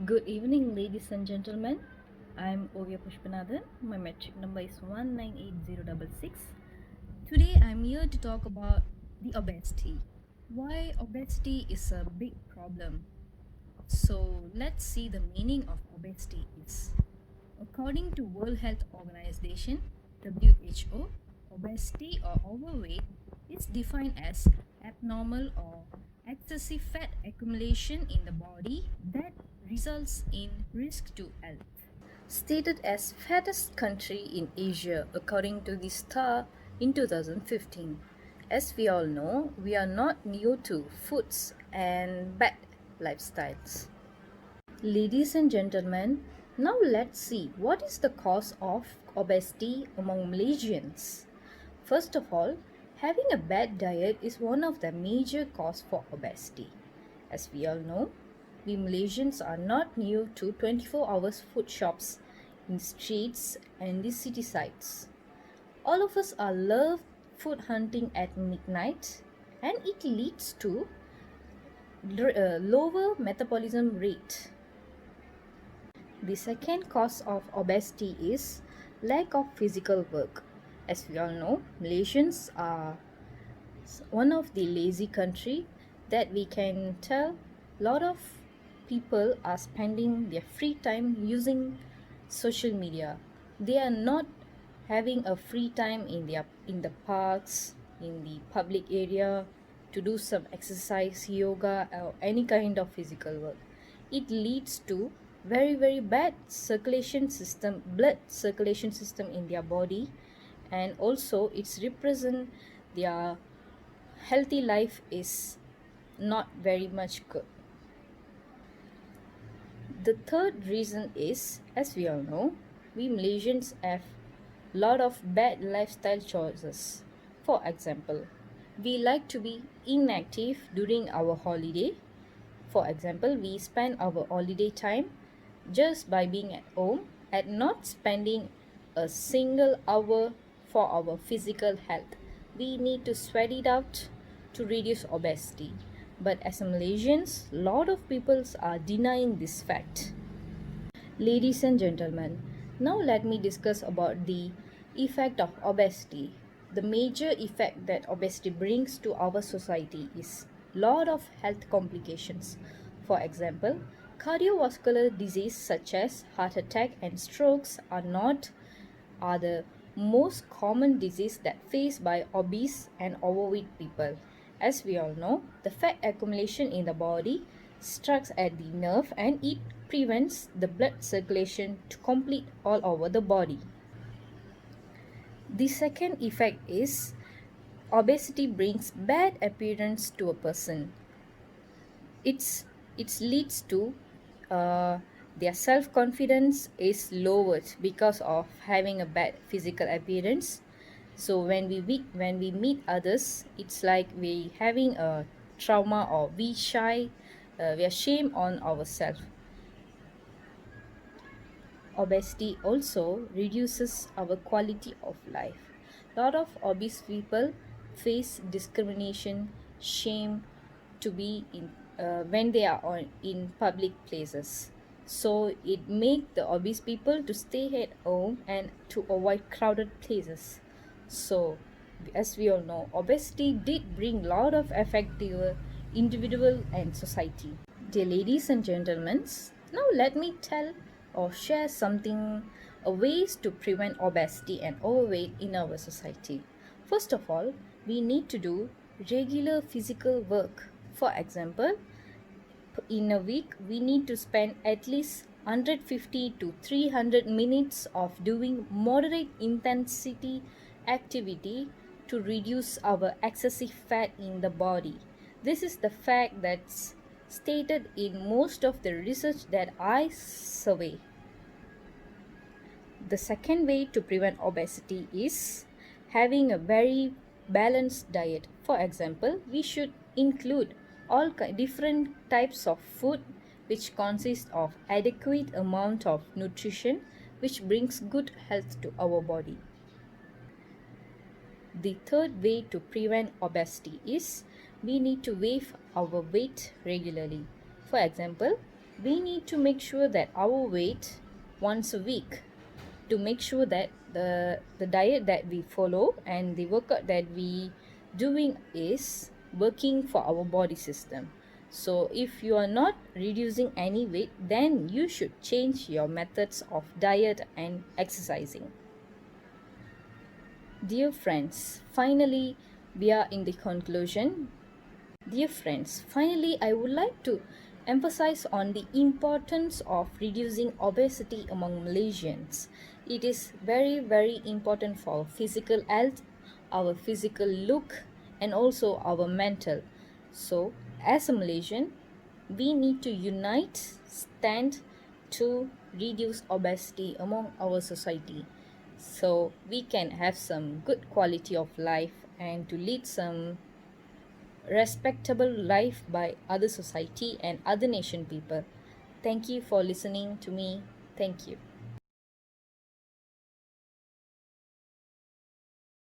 Good evening, ladies and gentlemen. I'm Ovia Pushpanathan. My metric number is 198066. Today, I'm here to talk about the obesity. Why obesity is a big problem. So, let's see the meaning of obesity is. According to World Health Organization (WHO), obesity or overweight is defined as abnormal or excessive fat accumulation in the body that results in risk to health. Stated as fattest country in Asia according to the Star in 2015. As we all know, we are not new to foods and bad lifestyles. Ladies and gentlemen, now let's see what is the cause of obesity among Malaysians. First of all, having a bad diet is one of the major cause for obesity. As we all know, we Malaysians are not new to 24 hours food shops in streets and the city sites. All of us are love food hunting at midnight, and it leads to lower metabolism rate. The second cause of obesity is lack of physical work. As we all know, Malaysians are one of the lazy country that we can tell lot of people are spending their free time using social media. They are not having a free time in the parks, in the public area to do some exercise, yoga or any kind of physical work. It leads to very bad blood circulation system in their body, and also it's represent their healthy life is not very much good. The third reason is, as we all know, we Malaysians have lot of bad lifestyle choices. For example, we like to be inactive during our holiday. For example, we spend our holiday time just by being at home and not spending a single hour for our physical health. We need to sweat it out to reduce obesity. But as a Malaysians, lot of people are denying this fact. Ladies and gentlemen, now let me discuss about the effect of obesity. The major effect that obesity brings to our society is lot of health complications. For example, cardiovascular disease such as heart attack and strokes are the most common disease that faced by obese and overweight people. As we all know, the fat accumulation in the body strikes at the nerve and it prevents the blood circulation to complete all over the body. The second effect is obesity brings bad appearance to a person. It leads to uh, their self-confidence is lowered because of having a bad physical appearance. So when we meet others, it's like we having a trauma or we are shame on ourselves. Obesity also reduces our quality of life. Lot of obese people face discrimination, shame to be in when they are in public places. So it make the obese people to stay at home and to avoid crowded places. So as we all know, obesity did bring lot of effect to individual and society. Dear ladies and gentlemen, now let me tell or share something ways to prevent obesity and overweight in our society. First of all, we need to do regular physical work. For example, in a week, we need to spend at least 150 to 300 minutes of doing moderate intensity activity to reduce our excessive fat in the body. This is the fact that's stated in most of the research that I survey. The second way to prevent obesity is having a very balanced diet. For example, we should include all different types of food which consist of adequate amount of nutrition which brings good health to our body. The third way to prevent obesity is we need to weigh our weight regularly. For example, we need to make sure that our weight once a week, to make sure that the diet that we follow and the workout that we doing is working for our body system. So if you are not reducing any weight, then you should change your methods of diet and exercising. Dear friends, finally we are in the conclusion. Dear friends, finally, I would like to emphasize on the importance of reducing obesity among Malaysians. It is very, very important for physical health, our physical look, and also our mental. So, as a Malaysian, we need to unite, stand to reduce obesity among our society, so we can have some good quality of life and to lead some respectable life by other society and other nation people. Thank you for listening to me. Thank you.